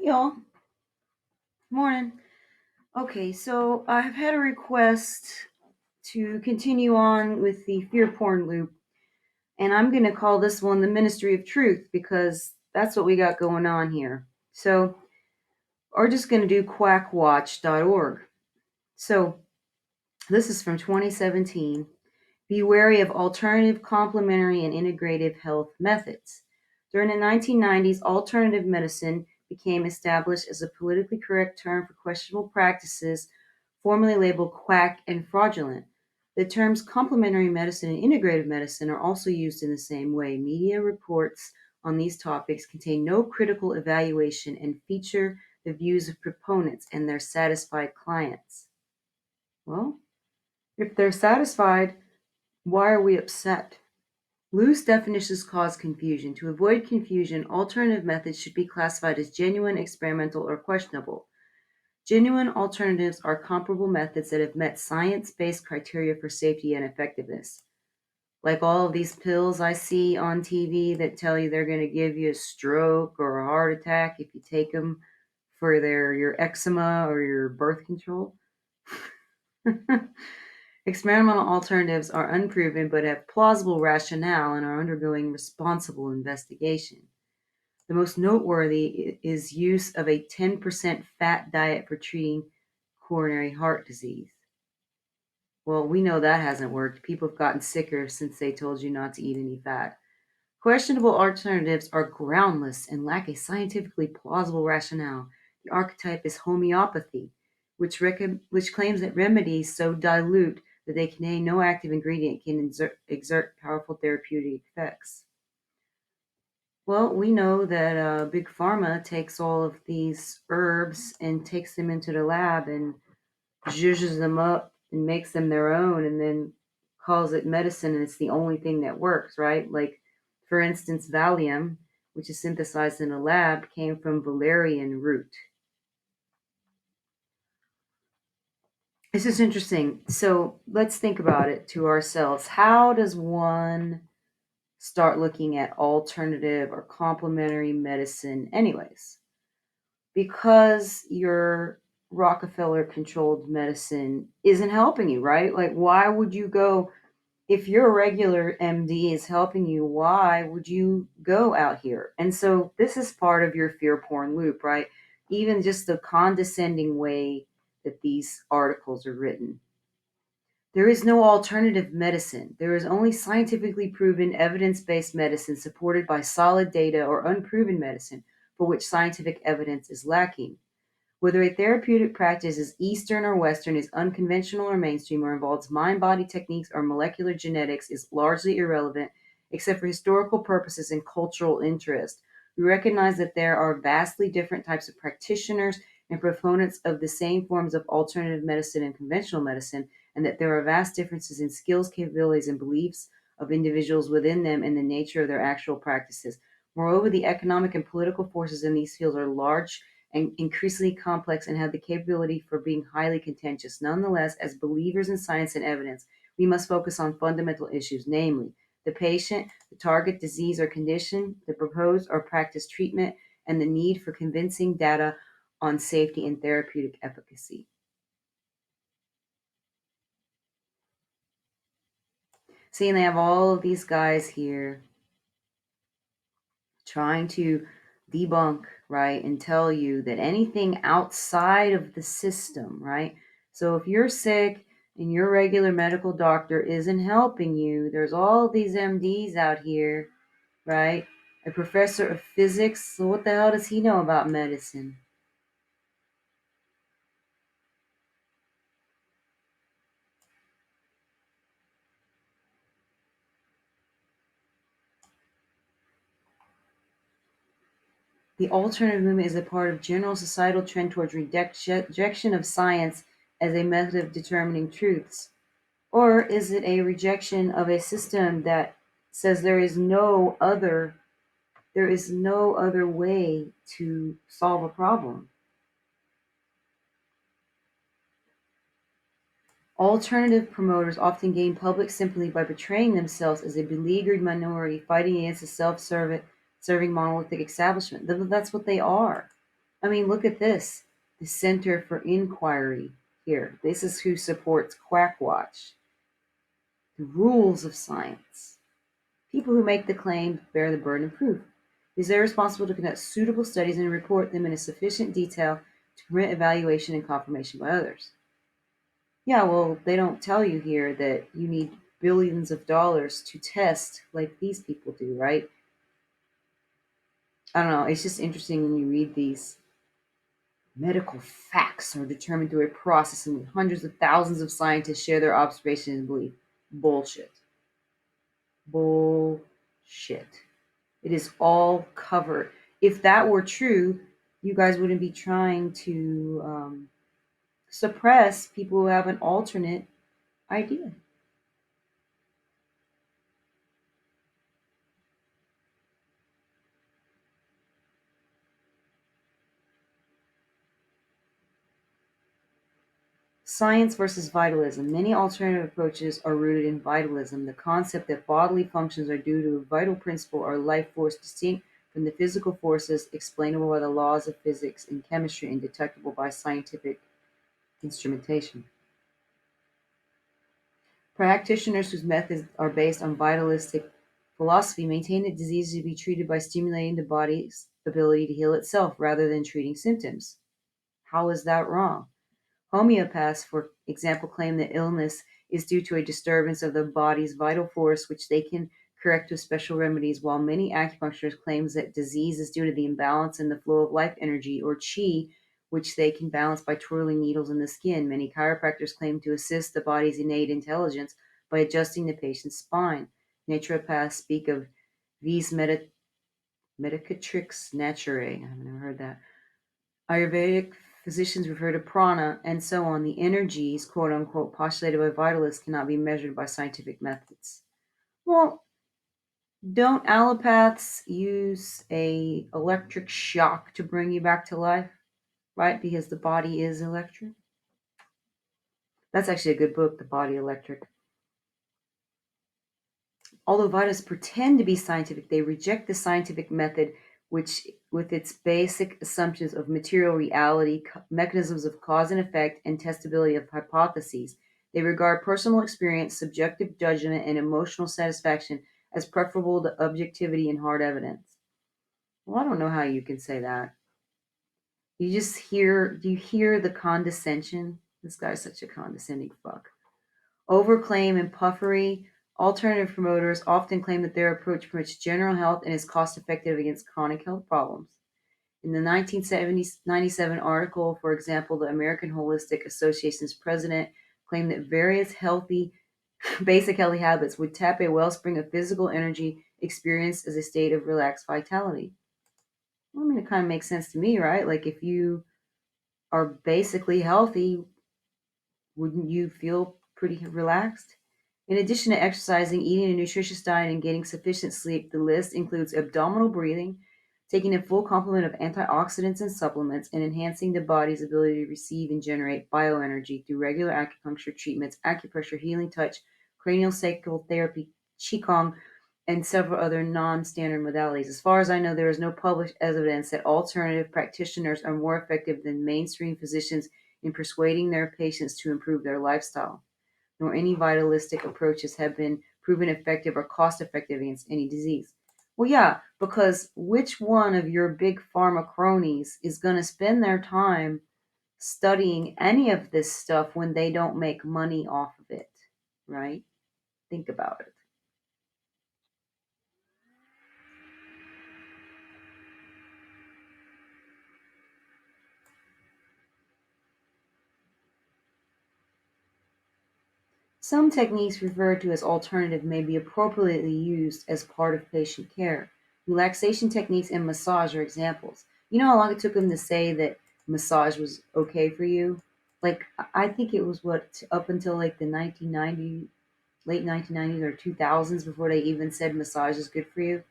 Y'all, morning. Okay, so I have had a request to continue on with the fear porn loop, and I'm going to call this one the Ministry of Truth because that's what we got going on here. So, we're just going to do quackwatch.org. So, this is from 2017. Be wary of alternative, complementary, and integrative health methods. During the 1990s, alternative medicine became established as a politically correct term for questionable practices, formerly labeled quack and fraudulent. The terms complementary medicine and integrative medicine are also used in the same way. Media reports on these topics contain no critical evaluation and feature the views of proponents and their satisfied clients. Well, if they're satisfied, why are we upset? Loose definitions cause confusion. To avoid confusion, alternative methods should be classified as genuine, experimental, or questionable. Genuine alternatives are comparable methods that have met science-based criteria for safety and effectiveness. Like all of these pills I see on TV that tell you they're going to give you a stroke or a heart attack if you take them for your eczema or your birth control. Experimental alternatives are unproven but have plausible rationale and are undergoing responsible investigation. The most noteworthy is use of a 10% fat diet for treating coronary heart disease. Well, we know that hasn't worked. People have gotten sicker since they told you not to eat any fat. Questionable alternatives are groundless and lack a scientifically plausible rationale. The archetype is homeopathy, which claims that remedies so dilute that they contain no active ingredient can exert powerful therapeutic effects. Well, we know that Big Pharma takes all of these herbs and takes them into the lab and zhuzhes them up and makes them their own and then calls it medicine, and it's the only thing that works, right? Like, for instance, Valium, which is synthesized in a lab, came from valerian root. This is interesting. So let's think about it to ourselves. How does one start looking at alternative or complementary medicine, anyways? Because your Rockefeller controlled medicine isn't helping you, right? Like, why would you go? If your regular MD is helping you, why would you go out here? And so this is part of your fear porn loop, right? Even just the condescending way that these articles are written. There is no alternative medicine. There is only scientifically proven, evidence based medicine supported by solid data, or unproven medicine for which scientific evidence is lacking. Whether a therapeutic practice is Eastern or Western, is unconventional or mainstream, or involves mind body techniques or molecular genetics is largely irrelevant, except for historical purposes and cultural interest. We recognize that there are vastly different types of practitioners and proponents of the same forms of alternative medicine and conventional medicine, and that there are vast differences in skills, capabilities, and beliefs of individuals within them and the nature of their actual practices. Moreover, the economic and political forces in these fields are large and increasingly complex and have the capability for being highly contentious. Nonetheless, as believers in science and evidence, we must focus on fundamental issues, namely the patient, the target disease or condition, the proposed or practiced treatment, and the need for convincing data on safety and therapeutic efficacy. See, and they have all of these guys here trying to debunk, right, and tell you that anything outside of the system, right? So if you're sick and your regular medical doctor isn't helping you, there's all these MDs out here, right? A professor of physics, so what the hell does he know about medicine? The alternative movement is a part of general societal trend towards rejection of science as a method of determining truths. Or is it a rejection of a system that says there is no other way to solve a problem? Alternative promoters often gain public sympathy by portraying themselves as a beleaguered minority fighting against a self-serving monolithic establishment. That's what they are. I mean, look at this. The Center for Inquiry here. This is who supports Quackwatch. The rules of science. People who make the claim bear the burden of proof. It is their responsibility to conduct suitable studies and report them in a sufficient detail to permit evaluation and confirmation by others. Yeah, well, they don't tell you here that you need billions of dollars to test like these people do, right? I don't know. It's just interesting when you read these. Medical facts are determined through a process in which hundreds of thousands of scientists share their observations and belief. Bullshit. Bullshit. It is all covered. If that were true, you guys wouldn't be trying to suppress people who have an alternate idea. Science versus vitalism. Many alternative approaches are rooted in vitalism, the concept that bodily functions are due to a vital principle or life force distinct from the physical forces explainable by the laws of physics and chemistry and detectable by scientific instrumentation. Practitioners whose methods are based on vitalistic philosophy maintain that disease is to be treated by stimulating the body's ability to heal itself rather than treating symptoms. How is that wrong? Homeopaths, for example, claim that illness is due to a disturbance of the body's vital force, which they can correct with special remedies, while many acupuncturists claim that disease is due to the imbalance in the flow of life energy, or qi, which they can balance by twirling needles in the skin. Many chiropractors claim to assist the body's innate intelligence by adjusting the patient's spine. Naturopaths speak of vis medicatrix naturae. I've never heard that. Ayurvedic physicians refer to prana, and so on. The energies, quote unquote, postulated by vitalists cannot be measured by scientific methods. Well, don't allopaths use a electric shock to bring you back to life, right? Because the body is electric. That's actually a good book, The Body Electric. Although vitalists pretend to be scientific, they reject the scientific method, which, with its basic assumptions of material reality, mechanisms of cause and effect, and testability of hypotheses, they regard personal experience, subjective judgment, and emotional satisfaction as preferable to objectivity and hard evidence. Well, I don't know how you can say that. Do you hear the condescension? This guy's such a condescending fuck. Overclaim and puffery. Alternative promoters often claim that their approach promotes general health and is cost effective against chronic health problems. In the 1997 article, for example, the American Holistic Association's president claimed that various basic healthy habits would tap a wellspring of physical energy experienced as a state of relaxed vitality. Well, I mean, it kind of makes sense to me, right? Like, if you are basically healthy, wouldn't you feel pretty relaxed? In addition to exercising, eating a nutritious diet, and getting sufficient sleep, the list includes abdominal breathing, taking a full complement of antioxidants and supplements, and enhancing the body's ability to receive and generate bioenergy through regular acupuncture treatments, acupressure, healing touch, cranial sacral therapy, qigong, and several other non-standard modalities. As far as I know, there is no published evidence that alternative practitioners are more effective than mainstream physicians in persuading their patients to improve their lifestyle, nor any vitalistic approaches have been proven effective or cost effective against any disease. Well, yeah, because which one of your big pharma cronies is going to spend their time studying any of this stuff when they don't make money off of it, right? Think about it. Some techniques referred to as alternative may be appropriately used as part of patient care. Relaxation techniques and massage are examples. You know how long it took them to say that massage was okay for you? Like, I think it was what, up until like the 1990s, late 1990s or 2000s before they even said massage is good for you.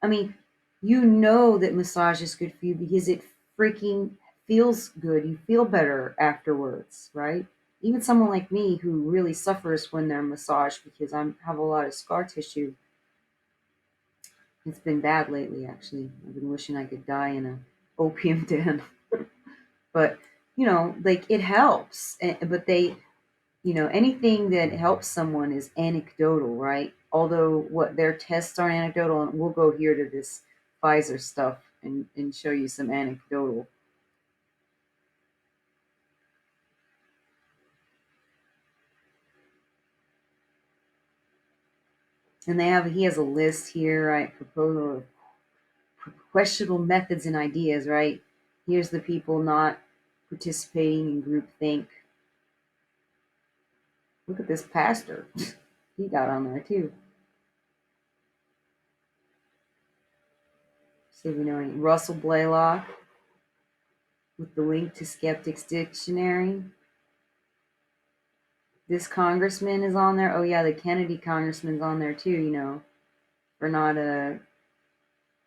I mean, you know that massage is good for you because it freaking feels good. You feel better afterwards, right? Even someone like me who really suffers when they're massaged because I have a lot of scar tissue. It's been bad lately, actually. I've been wishing I could die in a opium den. But like it helps. But they, anything that helps someone is anecdotal, right? Although what their tests are anecdotal, and we'll go here to this Pfizer stuff and show you some anecdotal. And he has a list here, right? Proposal of questionable methods and ideas, right? Here's the people not participating in groupthink. Look at this pastor. He got on there too. See if we know any. Russell Blaylock with the link to Skeptics Dictionary. This congressman is on there. Oh yeah, the Kennedy congressman's on there too. For not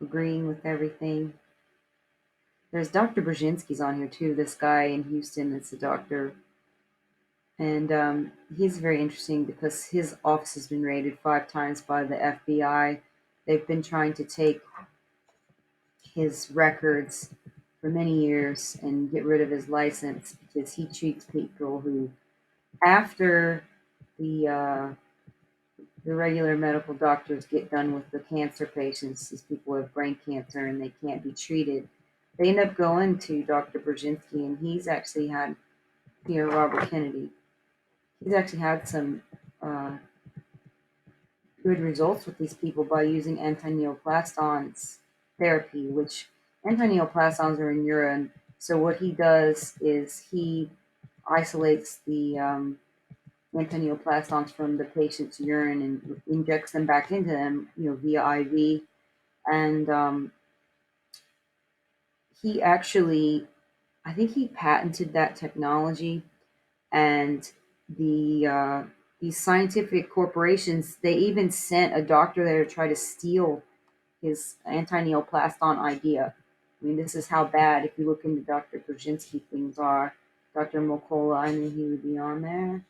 agreeing with everything. There's Dr. Brzezinski's on here too. This guy in Houston that's a doctor, and he's very interesting because his office has been raided 5 times by the FBI. They've been trying to take his records for many years and get rid of his license because he treats people who, after the uh, the regular medical doctors get done with the cancer patients, these people have brain cancer and they can't be treated. They end up going to Dr. Brzezinski, and he's actually had, Robert Kennedy. He's actually had some uh, good results with these people by using antineoplastons therapy, which antineoplastons are in urine. So what he does is he isolates the antineoplastons from the patient's urine and injects them back into them, via IV. And he actually, I think he patented that technology. And these scientific corporations, they even sent a doctor there to try to steal his anti-neoplaston idea. I mean, this is how bad, if you look into Dr. Brzezinski, things are. Dr. Mokola, I knew he would be on there.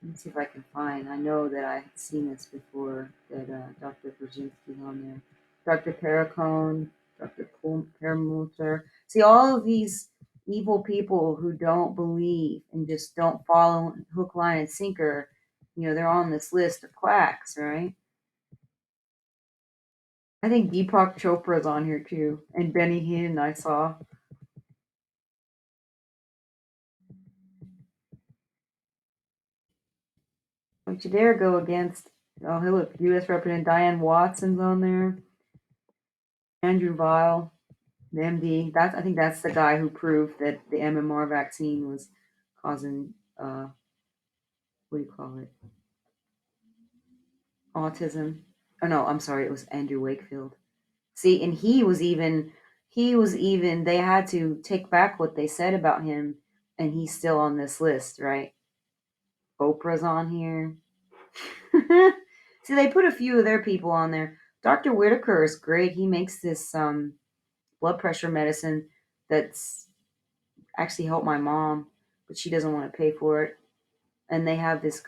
Let me see if I can find. I know that I had seen this before, that Dr. Brzezinski's on there. Dr. Perricone, Dr. Perlmutter. See, all of these evil people who don't believe and just don't follow hook, line, and sinker, they're on this list of quacks, right? I think Deepak Chopra's on here too, and Benny Hinn, I saw. Don't you dare go against. Oh, hey, look, U.S. Representative Diane Watson's on there. Andrew Weil, the MD. I think that's the guy who proved that the MMR vaccine was causing what do you call it? Autism. Oh no, I'm sorry, it was Andrew Wakefield. See, and he was even they had to take back what they said about him, and he's still on this list, right? Oprah's on here. See, they put a few of their people on there. Dr. Whitaker is great. He makes this blood pressure medicine that's actually helped my mom, but she doesn't want to pay for it. And they have this